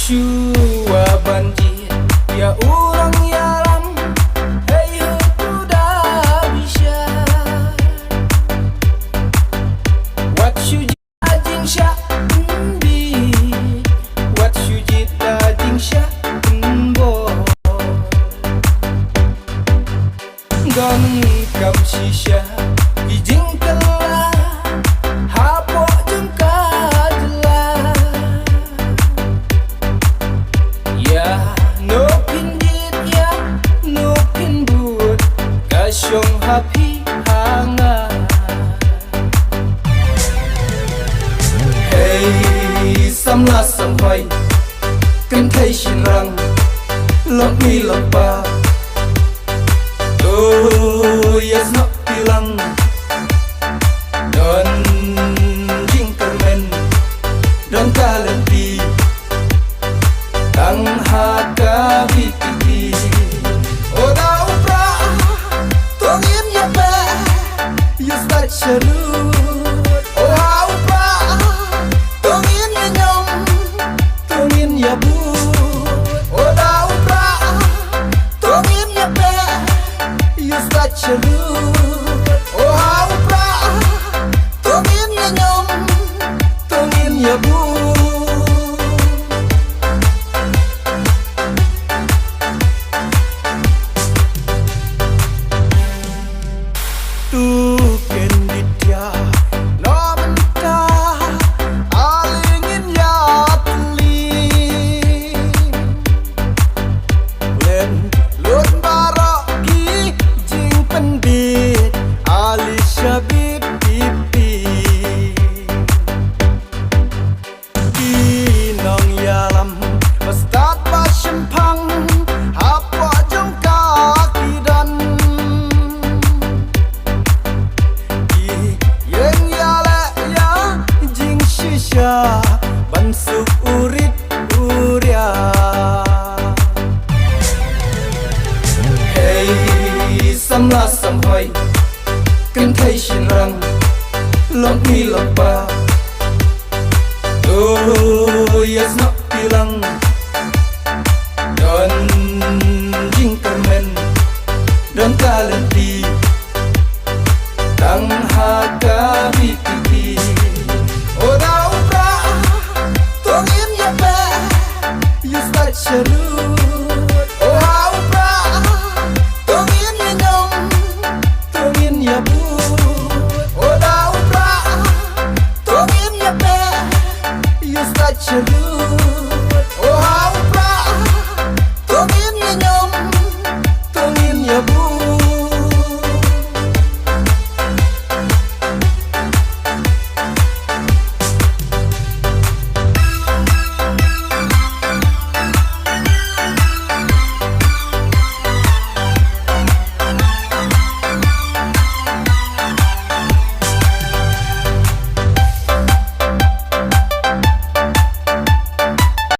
Shua banjir ya orang yalam, hey udah bisa. What you jing sha bi, what you jing sha bo. Gon kam shisha jing kala hapo jengka jelas. Ya no pindit ya no pinbut kasyong happy hanga. Hey samla samhoy kan thai shin rang lok mi lok ba. Oh yes no pilang don jing kermen don kalenti tang haka biti. Oda upra tongin ya ba you start shalut. Oda upra tongin ya nyom tongin ya bu. Oda upra tongin ya ba you start shalut. Oda upra tongin ya nyom tongin ya bu. Tu kenditya no benta alingin ya teli len lut baroki jing pendit ali syabib pipi dinong yalam Ustad Bashempang apa jengka kidan. Bansuk urit uria. Hey samla samhoy kan thai shin rang lok mi lok ba. Oh yes no pilang don jing kermen don kalenti tang haka biti. Oda upra tongin ya ba you start shalut.